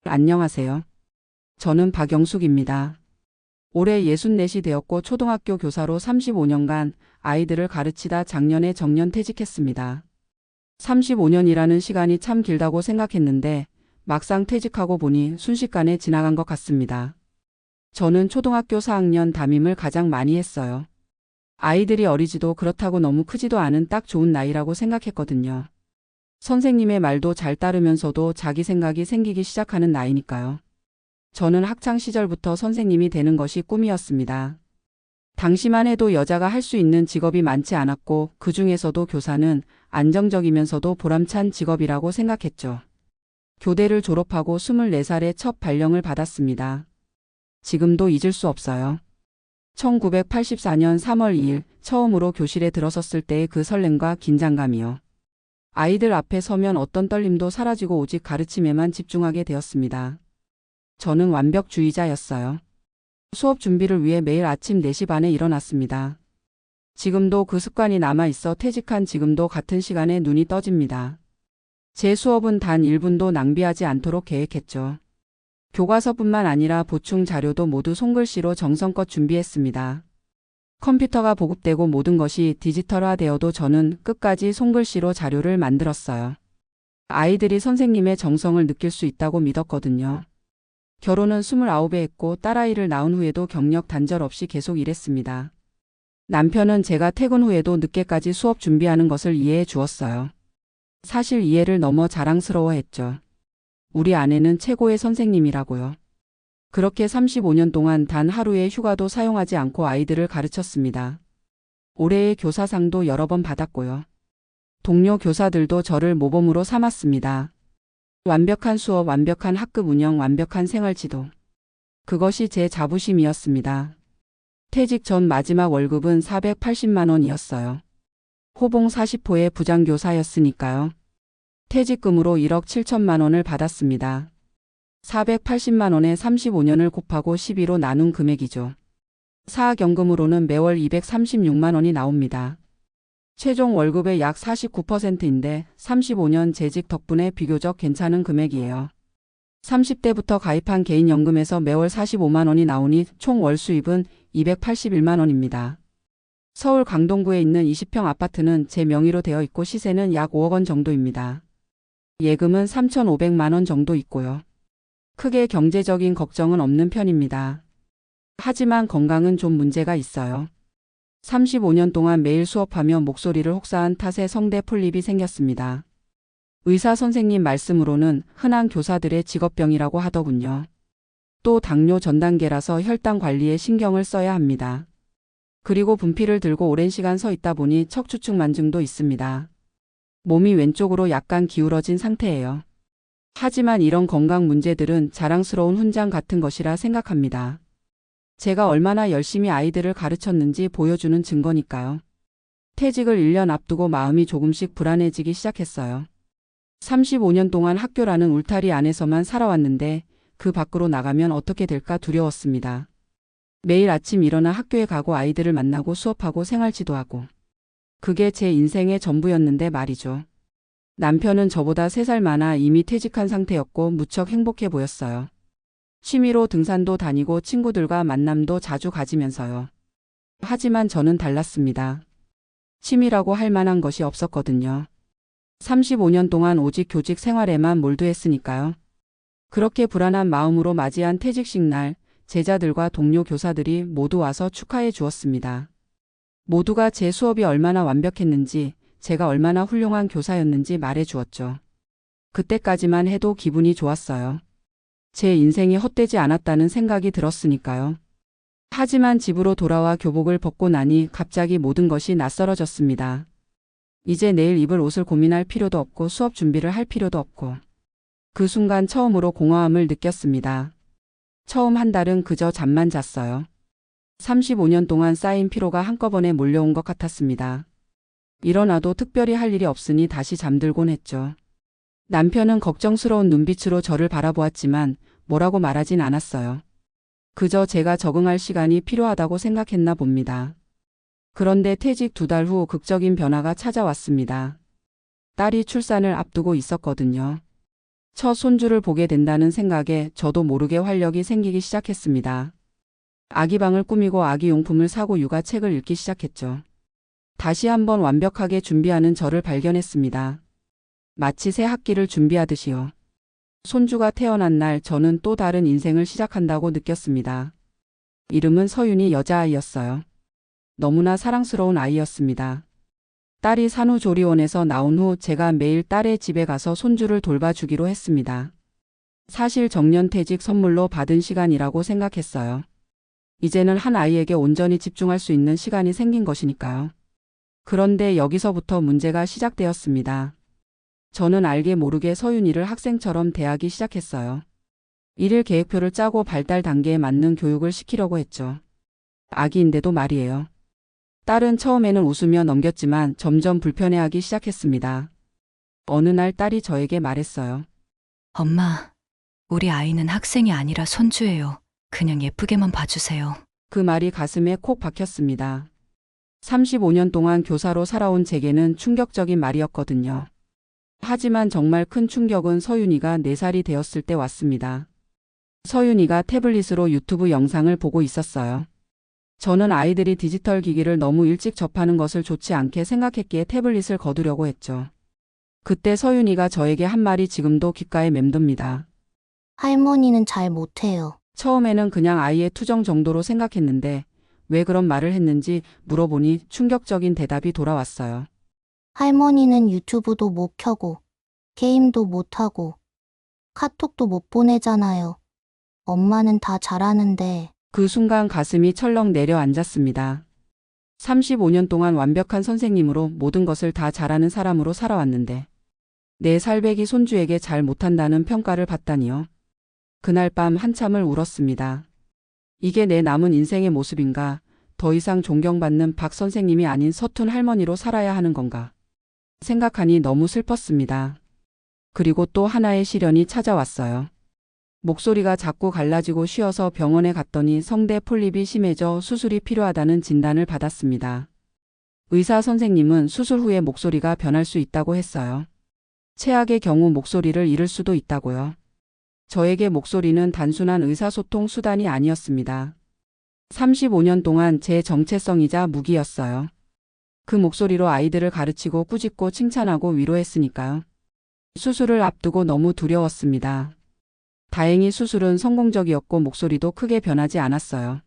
안녕하세요. 저는 박영숙입니다. 올해 64이 되었고 초등학교 교사로 35년간 아이들을 가르치다 작년에 정년퇴직했습니다. 35년이라는 시간이 참 길다고 생각했는데 막상 퇴직하고 보니 순식간에 지나간 것 같습니다. 저는 초등학교 4학년 담임을 가장 많이 했어요. 아이들이 어리지도 그렇다고 너무 크지도 않은 딱 좋은 나이라고 생각했거든요. 선생님의 말도 잘 따르면서도 자기 생각이 생기기 시작하는 나이니까요. 저는 학창 시절부터 선생님이 되는 것이 꿈이었습니다. 당시만 해도 여자가 할 수 있는 직업이 많지 않았고 그 중에서도 교사는 안정적이면서도 보람찬 직업이라고 생각했죠. 교대를 졸업하고 24살에 첫 발령을 받았습니다. 지금도 잊을 수 없어요. 1984년 3월 2일 처음으로 교실에 들어섰을 때의 그 설렘과 긴장감이요. 아이들 앞에 서면 어떤 떨림도 사라지고 오직 가르침에만 집중하게 되었습니다. 저는 완벽주의자였어요. 수업 준비를 위해 매일 아침 4시 반에 일어났습니다. 지금도 그 습관이 남아있어 퇴직한 지금도 같은 시간에 눈이 떠집니다. 제 수업은 단 1분도 낭비하지 않도록 계획했죠. 교과서뿐만 아니라 보충 자료도 모두 손글씨로 정성껏 준비했습니다. 컴퓨터가 보급되고 모든 것이 디지털화되어도 저는 끝까지 손글씨로 자료를 만들었어요. 아이들이 선생님의 정성을 느낄 수 있다고 믿었거든요. 결혼은 29에 했고 딸아이를 낳은 후에도 경력 단절 없이 계속 일했습니다. 남편은 제가 퇴근 후에도 늦게까지 수업 준비하는 것을 이해해 주었어요. 사실 이해를 넘어 자랑스러워했죠. 우리 아내는 최고의 선생님이라고요. 그렇게 35년 동안 단 하루의 휴가도 사용하지 않고 아이들을 가르쳤습니다. 올해의 교사상도 여러 번 받았고요. 동료 교사들도 저를 모범으로 삼았습니다. 완벽한 수업, 완벽한 학급 운영, 완벽한 생활지도. 그것이 제 자부심이었습니다. 퇴직 전 마지막 월급은 480만 원이었어요. 호봉 40호의 부장교사였으니까요. 퇴직금으로 1억 7천만 원을 받았습니다. 480만 원에 35년을 곱하고 12로 나눈 금액이죠. 사학연금으로는 매월 236만 원이 나옵니다. 최종 월급의 약 49%인데 35년 재직 덕분에 비교적 괜찮은 금액이에요. 30대부터 가입한 개인연금에서 매월 45만 원이 나오니 총 월 수입은 281만 원입니다. 서울 강동구에 있는 20평 아파트는 제 명의로 되어 있고 시세는 약 5억 원 정도입니다. 예금은 3,500만 원 정도 있고요. 크게 경제적인 걱정은 없는 편입니다. 하지만 건강은 좀 문제가 있어요. 35년 동안 매일 수업하며 목소리를 혹사한 탓에 성대 폴립이 생겼습니다. 의사 선생님 말씀으로는 흔한 교사들의 직업병이라고 하더군요. 또 당뇨 전 단계라서 혈당 관리에 신경을 써야 합니다. 그리고 분필을 들고 오랜 시간 서 있다 보니 척추측 만증도 있습니다. 몸이 왼쪽으로 약간 기울어진 상태예요. 하지만 이런 건강 문제들은 자랑스러운 훈장 같은 것이라 생각합니다. 제가 얼마나 열심히 아이들을 가르쳤는지 보여주는 증거니까요. 퇴직을 1년 앞두고 마음이 조금씩 불안해지기 시작했어요. 35년 동안 학교라는 울타리 안에서만 살아왔는데 그 밖으로 나가면 어떻게 될까 두려웠습니다. 매일 아침 일어나 학교에 가고 아이들을 만나고 수업하고 생활지도하고. 그게 제 인생의 전부였는데 말이죠. 남편은 저보다 3살 많아 이미 퇴직한 상태였고 무척 행복해 보였어요. 취미로 등산도 다니고 친구들과 만남도 자주 가지면서요. 하지만 저는 달랐습니다. 취미라고 할 만한 것이 없었거든요. 35년 동안 오직 교직 생활에만 몰두했으니까요. 그렇게 불안한 마음으로 맞이한 퇴직식 날, 제자들과 동료 교사들이 모두 와서 축하해 주었습니다. 모두가 제 수업이 얼마나 완벽했는지, 제가 얼마나 훌륭한 교사였는지 말해 주었죠. 그때까지만 해도 기분이 좋았어요. 제 인생이 헛되지 않았다는 생각이 들었으니까요. 하지만 집으로 돌아와 교복을 벗고 나니 갑자기 모든 것이 낯설어졌습니다. 이제 내일 입을 옷을 고민할 필요도 없고 수업 준비를 할 필요도 없고. 그 순간 처음으로 공허함을 느꼈습니다. 처음 한 달은 그저 잠만 잤어요. 35년 동안 쌓인 피로가 한꺼번에 몰려온 것 같았습니다. 일어나도 특별히 할 일이 없으니 다시 잠들곤 했죠. 남편은 걱정스러운 눈빛으로 저를 바라보았지만 뭐라고 말하진 않았어요. 그저 제가 적응할 시간이 필요하다고 생각했나 봅니다. 그런데 퇴직 2달 후 극적인 변화가 찾아왔습니다. 딸이 출산을 앞두고 있었거든요. 첫 손주를 보게 된다는 생각에 저도 모르게 활력이 생기기 시작했습니다. 아기방을 꾸미고 아기용품을 사고 육아책을 읽기 시작했죠. 다시 한번 완벽하게 준비하는 저를 발견했습니다. 마치 새 학기를 준비하듯이요. 손주가 태어난 날 저는 또 다른 인생을 시작한다고 느꼈습니다. 이름은 서윤이 여자아이였어요. 너무나 사랑스러운 아이였습니다. 딸이 산후조리원에서 나온 후 제가 매일 딸의 집에 가서 손주를 돌봐주기로 했습니다. 사실 정년퇴직 선물로 받은 시간이라고 생각했어요. 이제는 한 아이에게 온전히 집중할 수 있는 시간이 생긴 것이니까요. 그런데 여기서부터 문제가 시작되었습니다. 저는 알게 모르게 서윤이를 학생처럼 대하기 시작했어요. 일일 계획표를 짜고 발달 단계에 맞는 교육을 시키려고 했죠. 아기인데도 말이에요. 딸은 처음에는 웃으며 넘겼지만 점점 불편해하기 시작했습니다. 어느 날 딸이 저에게 말했어요. 엄마, 우리 아이는 학생이 아니라 손주예요. 그냥 예쁘게만 봐주세요. 그 말이 가슴에 콕 박혔습니다. 35년 동안 교사로 살아온 제게는 충격적인 말이었거든요. 하지만 정말 큰 충격은 서윤이가 4살이 되었을 때 왔습니다. 서윤이가 태블릿으로 유튜브 영상을 보고 있었어요. 저는 아이들이 디지털 기기를 너무 일찍 접하는 것을 좋지 않게 생각했기에 태블릿을 거두려고 했죠. 그때 서윤이가 저에게 한 말이 지금도 귓가에 맴돕니다. 할머니는 잘 못해요. 처음에는 그냥 아이의 투정 정도로 생각했는데 왜 그런 말을 했는지 물어보니 충격적인 대답이 돌아왔어요. 할머니는 유튜브도 못 켜고, 게임도 못 하고, 카톡도 못 보내잖아요. 엄마는 다 잘하는데. 그 순간 가슴이 철렁 내려앉았습니다. 35년 동안 완벽한 선생님으로 모든 것을 다 잘하는 사람으로 살아왔는데 4살배기 손주에게 잘 못한다는 평가를 받다니요. 그날 밤 한참을 울었습니다. 이게 내 남은 인생의 모습인가? 더 이상 존경받는 박 선생님이 아닌 서툰 할머니로 살아야 하는 건가? 생각하니 너무 슬펐습니다. 그리고 또 하나의 시련이 찾아왔어요. 목소리가 자꾸 갈라지고 쉬어서 병원에 갔더니 성대 폴립이 심해져 수술이 필요하다는 진단을 받았습니다. 의사 선생님은 수술 후에 목소리가 변할 수 있다고 했어요. 최악의 경우 목소리를 잃을 수도 있다고요. 저에게 목소리는 단순한 의사소통 수단이 아니었습니다. 35년 동안 제 정체성이자 무기였어요. 그 목소리로 아이들을 가르치고 꾸짖고 칭찬하고 위로했으니까요. 수술을 앞두고 너무 두려웠습니다. 다행히 수술은 성공적이었고 목소리도 크게 변하지 않았어요.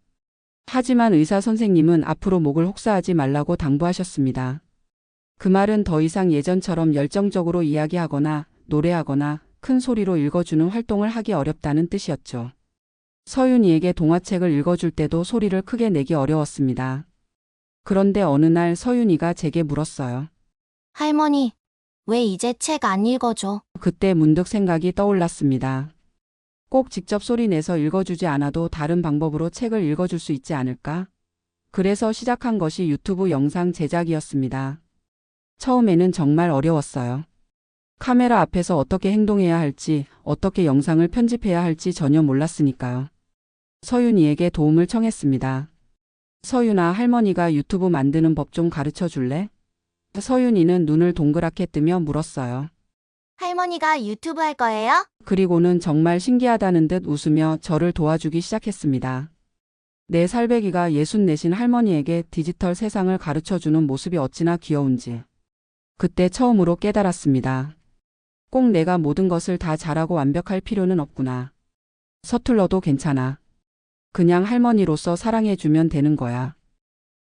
하지만 의사 선생님은 앞으로 목을 혹사하지 말라고 당부하셨습니다. 그 말은 더 이상 예전처럼 열정적으로 이야기하거나 노래하거나 큰 소리로 읽어주는 활동을 하기 어렵다는 뜻이었죠. 서윤이에게 동화책을 읽어줄 때도 소리를 크게 내기 어려웠습니다. 그런데 어느 날 서윤이가 제게 물었어요. 할머니, 왜 이제 책 안 읽어줘? 그때 문득 생각이 떠올랐습니다. 꼭 직접 소리 내서 읽어주지 않아도 다른 방법으로 책을 읽어줄 수 있지 않을까? 그래서 시작한 것이 유튜브 영상 제작이었습니다. 처음에는 정말 어려웠어요. 카메라 앞에서 어떻게 행동해야 할지, 어떻게 영상을 편집해야 할지 전혀 몰랐으니까요. 서윤이에게 도움을 청했습니다. 서윤아, 할머니가 유튜브 만드는 법 좀 가르쳐 줄래? 서윤이는 눈을 동그랗게 뜨며 물었어요. 할머니가 유튜브 할 거예요? 그리고는 정말 신기하다는 듯 웃으며 저를 도와주기 시작했습니다. 4살배기가 64신 할머니에게 디지털 세상을 가르쳐주는 모습이 어찌나 귀여운지. 그때 처음으로 깨달았습니다. 꼭 내가 모든 것을 다 잘하고 완벽할 필요는 없구나. 서툴러도 괜찮아. 그냥 할머니로서 사랑해주면 되는 거야.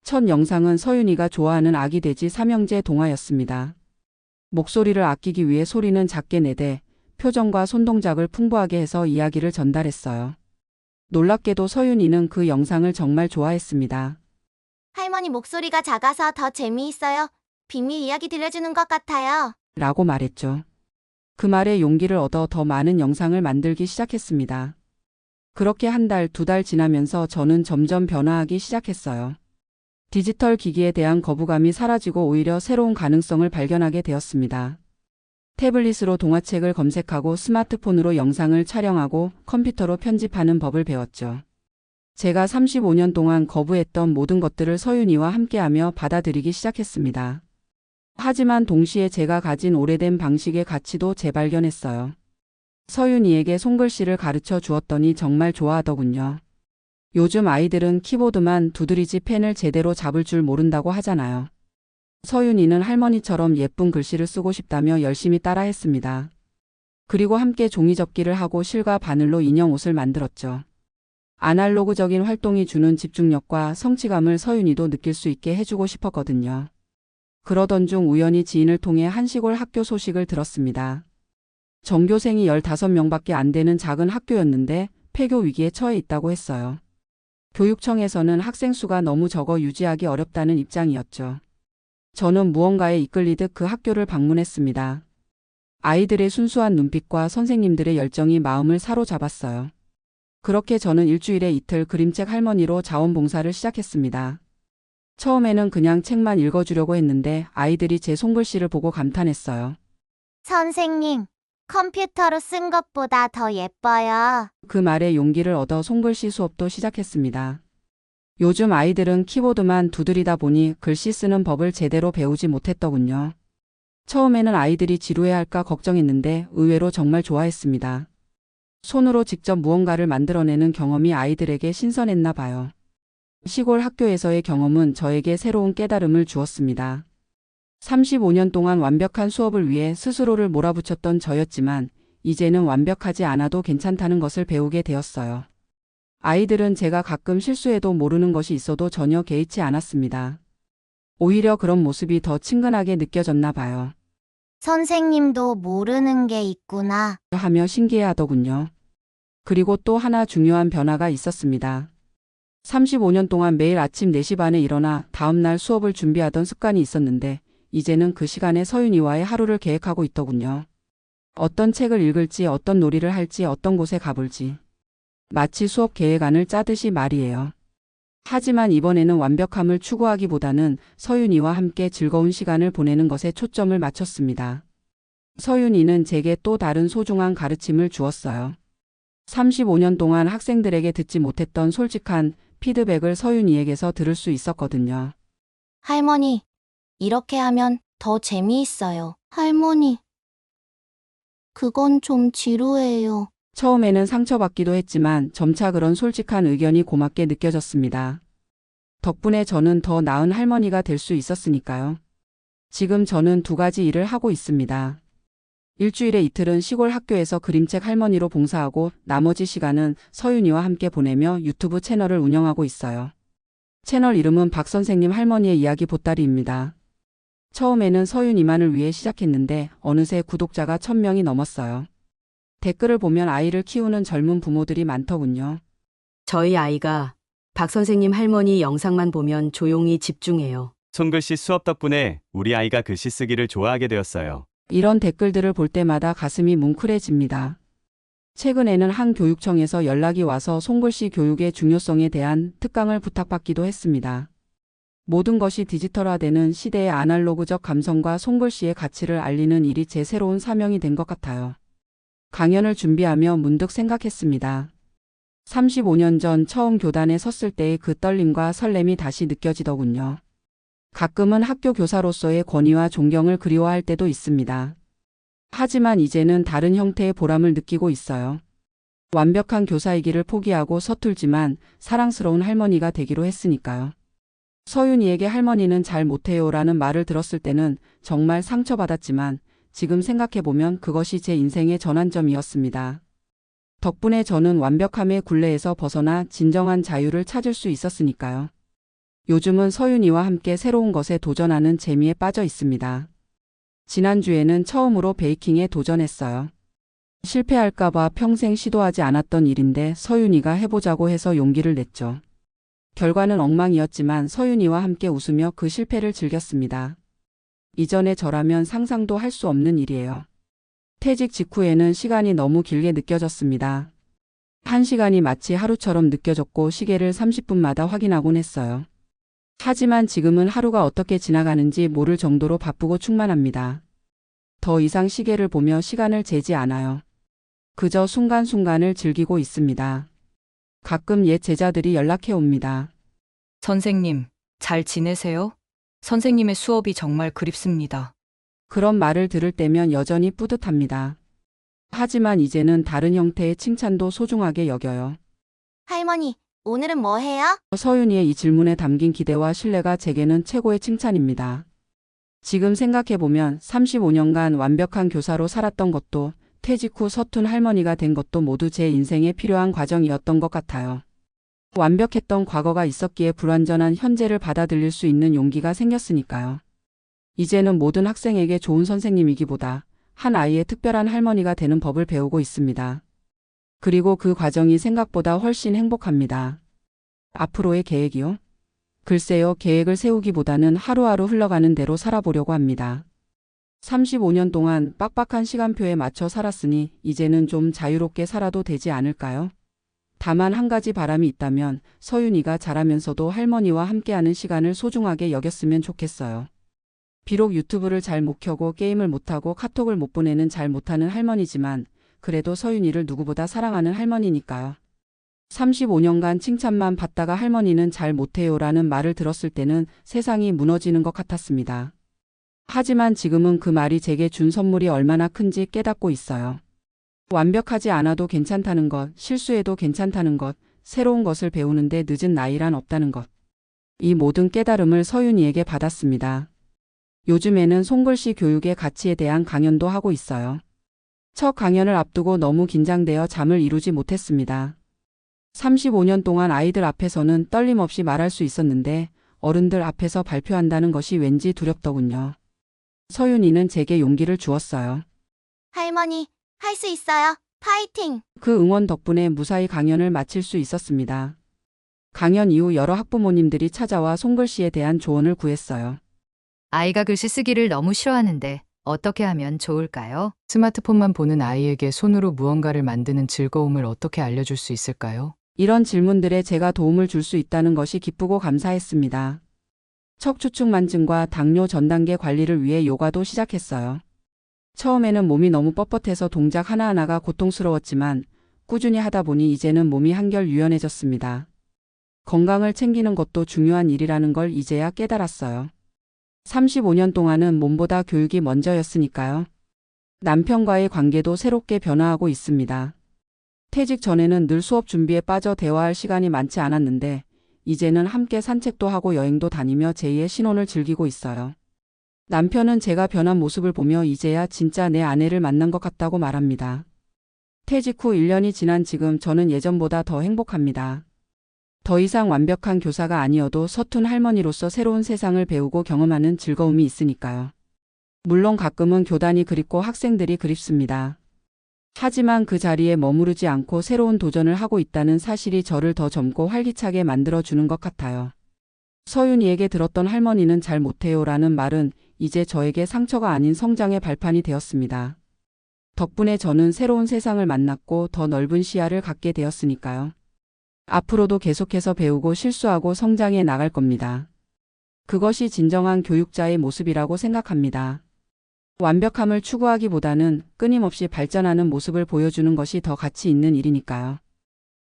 첫 영상은 서윤이가 좋아하는 아기 돼지 삼형제 동화였습니다. 목소리를 아끼기 위해 소리는 작게 내되 표정과 손동작을 풍부하게 해서 이야기를 전달했어요. 놀랍게도 서윤이는 그 영상을 정말 좋아했습니다. 할머니 목소리가 작아서 더 재미있어요. 비밀 이야기 들려주는 것 같아요. 라고 말했죠. 그 말에 용기를 얻어 더 많은 영상을 만들기 시작했습니다. 그렇게 한 달, 2달 지나면서 저는 점점 변화하기 시작했어요. 디지털 기기에 대한 거부감이 사라지고 오히려 새로운 가능성을 발견하게 되었습니다. 태블릿으로 동화책을 검색하고 스마트폰으로 영상을 촬영하고 컴퓨터로 편집하는 법을 배웠죠. 제가 35년 동안 거부했던 모든 것들을 서윤이와 함께하며 받아들이기 시작했습니다. 하지만 동시에 제가 가진 오래된 방식의 가치도 재발견했어요. 서윤이에게 손글씨를 가르쳐 주었더니 정말 좋아하더군요. 요즘 아이들은 키보드만 두드리지 펜을 제대로 잡을 줄 모른다고 하잖아요. 서윤이는 할머니처럼 예쁜 글씨를 쓰고 싶다며 열심히 따라했습니다. 그리고 함께 종이접기를 하고 실과 바늘로 인형 옷을 만들었죠. 아날로그적인 활동이 주는 집중력과 성취감을 서윤이도 느낄 수 있게 해주고 싶었거든요. 그러던 중 우연히 지인을 통해 한 시골 학교 소식을 들었습니다. 전교생이 15명밖에 안 되는 작은 학교였는데 폐교 위기에 처해 있다고 했어요. 교육청에서는 학생 수가 너무 적어 유지하기 어렵다는 입장이었죠. 저는 무언가에 이끌리듯 그 학교를 방문했습니다. 아이들의 순수한 눈빛과 선생님들의 열정이 마음을 사로잡았어요. 그렇게 저는 일주일에 이틀 그림책 할머니로 자원봉사를 시작했습니다. 처음에는 그냥 책만 읽어주려고 했는데 아이들이 제 손글씨를 보고 감탄했어요. 선생님, 컴퓨터로 쓴 것보다 더 예뻐요. 그 말에 용기를 얻어 손글씨 수업도 시작했습니다. 요즘 아이들은 키보드만 두드리다 보니 글씨 쓰는 법을 제대로 배우지 못했더군요. 처음에는 아이들이 지루해할까 걱정했는데 의외로 정말 좋아했습니다. 손으로 직접 무언가를 만들어내는 경험이 아이들에게 신선했나 봐요. 시골 학교에서의 경험은 저에게 새로운 깨달음을 주었습니다. 35년 동안 완벽한 수업을 위해 스스로를 몰아붙였던 저였지만 이제는 완벽하지 않아도 괜찮다는 것을 배우게 되었어요. 아이들은 제가 가끔 실수해도 모르는 것이 있어도 전혀 개의치 않았습니다. 오히려 그런 모습이 더 친근하게 느껴졌나 봐요. 선생님도 모르는 게 있구나. 하며 신기해하더군요. 그리고 또 하나 중요한 변화가 있었습니다. 35년 동안 매일 아침 4시 반에 일어나 다음날 수업을 준비하던 습관이 있었는데 이제는 그 시간에 서윤이와의 하루를 계획하고 있더군요. 어떤 책을 읽을지, 어떤 놀이를 할지, 어떤 곳에 가볼지. 마치 수업 계획안을 짜듯이 말이에요. 하지만 이번에는 완벽함을 추구하기보다는 서윤이와 함께 즐거운 시간을 보내는 것에 초점을 맞췄습니다. 서윤이는 제게 또 다른 소중한 가르침을 주었어요. 35년 동안 학생들에게 듣지 못했던 솔직한 피드백을 서윤이에게서 들을 수 있었거든요. 할머니, 이렇게 하면 더 재미있어요. 할머니, 그건 좀 지루해요. 처음에는 상처받기도 했지만 점차 그런 솔직한 의견이 고맙게 느껴졌습니다. 덕분에 저는 더 나은 할머니가 될 수 있었으니까요. 지금 저는 2가지 일을 하고 있습니다. 일주일에 이틀은 시골 학교에서 그림책 할머니로 봉사하고 나머지 시간은 서윤이와 함께 보내며 유튜브 채널을 운영하고 있어요. 채널 이름은 박선생님 할머니의 이야기 보따리입니다. 처음에는 서윤이만을 위해 시작했는데 어느새 구독자가 1000명이 넘었어요. 댓글을 보면 아이를 키우는 젊은 부모들이 많더군요. 저희 아이가 박 선생님 할머니 영상만 보면 조용히 집중해요. 손글씨 수업 덕분에 우리 아이가 글씨 쓰기를 좋아하게 되었어요. 이런 댓글들을 볼 때마다 가슴이 뭉클해집니다. 최근에는 한 교육청에서 연락이 와서 손글씨 교육의 중요성에 대한 특강을 부탁받기도 했습니다. 모든 것이 디지털화되는 시대의 아날로그적 감성과 손글씨의 가치를 알리는 일이 제 새로운 사명이 된 것 같아요. 강연을 준비하며 문득 생각했습니다. 35년 전 처음 교단에 섰을 때의 그 떨림과 설렘이 다시 느껴지더군요. 가끔은 학교 교사로서의 권위와 존경을 그리워할 때도 있습니다. 하지만 이제는 다른 형태의 보람을 느끼고 있어요. 완벽한 교사이기를 포기하고 서툴지만 사랑스러운 할머니가 되기로 했으니까요. 서윤이에게 할머니는 잘 못해요라는 말을 들었을 때는 정말 상처받았지만 지금 생각해보면 그것이 제 인생의 전환점이었습니다. 덕분에 저는 완벽함의 굴레에서 벗어나 진정한 자유를 찾을 수 있었으니까요. 요즘은 서윤이와 함께 새로운 것에 도전하는 재미에 빠져 있습니다. 지난주에는 처음으로 베이킹에 도전했어요. 실패할까봐 평생 시도하지 않았던 일인데 서윤이가 해보자고 해서 용기를 냈죠. 결과는 엉망이었지만 서윤이와 함께 웃으며 그 실패를 즐겼습니다. 이전의 저라면 상상도 할 수 없는 일이에요. 퇴직 직후에는 시간이 너무 길게 느껴졌습니다. 1시간이 마치 하루처럼 느껴졌고 시계를 30분마다 확인하곤 했어요. 하지만 지금은 하루가 어떻게 지나가는지 모를 정도로 바쁘고 충만합니다. 더 이상 시계를 보며 시간을 재지 않아요. 그저 순간순간을 즐기고 있습니다. 가끔 옛 제자들이 연락해 옵니다. 선생님, 잘 지내세요? 선생님의 수업이 정말 그립습니다. 그런 말을 들을 때면 여전히 뿌듯합니다. 하지만 이제는 다른 형태의 칭찬도 소중하게 여겨요. 할머니, 오늘은 뭐 해요? 서윤이의 이 질문에 담긴 기대와 신뢰가 제게는 최고의 칭찬입니다. 지금 생각해보면 35년간 완벽한 교사로 살았던 것도 퇴직 후 서툰 할머니가 된 것도 모두 제 인생에 필요한 과정이었던 것 같아요. 완벽했던 과거가 있었기에 불완전한 현재를 받아들일 수 있는 용기가 생겼으니까요. 이제는 모든 학생에게 좋은 선생님이기보다 한 아이의 특별한 할머니가 되는 법을 배우고 있습니다. 그리고 그 과정이 생각보다 훨씬 행복합니다. 앞으로의 계획이요? 글쎄요, 계획을 세우기보다는 하루하루 흘러가는 대로 살아보려고 합니다. 35년 동안 빡빡한 시간표에 맞춰 살았으니 이제는 좀 자유롭게 살아도 되지 않을까요? 다만 한 가지 바람이 있다면 서윤이가 자라면서도 할머니와 함께하는 시간을 소중하게 여겼으면 좋겠어요. 비록 유튜브를 잘 못 켜고 게임을 못하고 카톡을 못 보내는 잘 못하는 할머니지만 그래도 서윤이를 누구보다 사랑하는 할머니니까요. 35년간 칭찬만 받다가 할머니는 잘 못해요라는 말을 들었을 때는 세상이 무너지는 것 같았습니다. 하지만 지금은 그 말이 제게 준 선물이 얼마나 큰지 깨닫고 있어요. 완벽하지 않아도 괜찮다는 것, 실수해도 괜찮다는 것, 새로운 것을 배우는데 늦은 나이란 없다는 것. 이 모든 깨달음을 서윤이에게 받았습니다. 요즘에는 손글씨 교육의 가치에 대한 강연도 하고 있어요. 첫 강연을 앞두고 너무 긴장되어 잠을 이루지 못했습니다. 35년 동안 아이들 앞에서는 떨림 없이 말할 수 있었는데 어른들 앞에서 발표한다는 것이 왠지 두렵더군요. 서윤이는 제게 용기를 주었어요. 할머니, 할 수 있어요. 파이팅! 그 응원 덕분에 무사히 강연을 마칠 수 있었습니다. 강연 이후 여러 학부모님들이 찾아와 손글씨에 대한 조언을 구했어요. 아이가 글씨 쓰기를 너무 싫어하는데 어떻게 하면 좋을까요? 스마트폰만 보는 아이에게 손으로 무언가를 만드는 즐거움을 어떻게 알려줄 수 있을까요? 이런 질문들에 제가 도움을 줄 수 있다는 것이 기쁘고 감사했습니다. 척추측만증과 당뇨 전 단계 관리를 위해 요가도 시작했어요. 처음에는 몸이 너무 뻣뻣해서 동작 하나하나가 고통스러웠지만 꾸준히 하다 보니 이제는 몸이 한결 유연해졌습니다. 건강을 챙기는 것도 중요한 일이라는 걸 이제야 깨달았어요. 35년 동안은 몸보다 교육이 먼저였으니까요. 남편과의 관계도 새롭게 변화하고 있습니다. 퇴직 전에는 늘 수업 준비에 빠져 대화할 시간이 많지 않았는데 이제는 함께 산책도 하고 여행도 다니며 제2의 신혼을 즐기고 있어요. 남편은 제가 변한 모습을 보며 이제야 진짜 내 아내를 만난 것 같다고 말합니다. 퇴직 후 1년이 지난 지금 저는 예전보다 더 행복합니다. 더 이상 완벽한 교사가 아니어도 서툰 할머니로서 새로운 세상을 배우고 경험하는 즐거움이 있으니까요. 물론 가끔은 교단이 그립고 학생들이 그립습니다. 하지만 그 자리에 머무르지 않고 새로운 도전을 하고 있다는 사실이 저를 더 젊고 활기차게 만들어주는 것 같아요. 서윤이에게 들었던 할머니는 잘 못해요라는 말은 이제 저에게 상처가 아닌 성장의 발판이 되었습니다. 덕분에 저는 새로운 세상을 만났고 더 넓은 시야를 갖게 되었으니까요. 앞으로도 계속해서 배우고 실수하고 성장해 나갈 겁니다. 그것이 진정한 교육자의 모습이라고 생각합니다. 완벽함을 추구하기보다는 끊임없이 발전하는 모습을 보여주는 것이 더 가치 있는 일이니까요.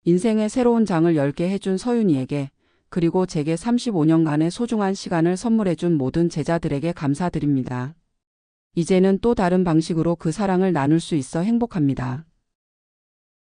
인생의 새로운 장을 열게 해준 서윤이에게 그리고 제게 35년간의 소중한 시간을 선물해준 모든 제자들에게 감사드립니다. 이제는 또 다른 방식으로 그 사랑을 나눌 수 있어 행복합니다.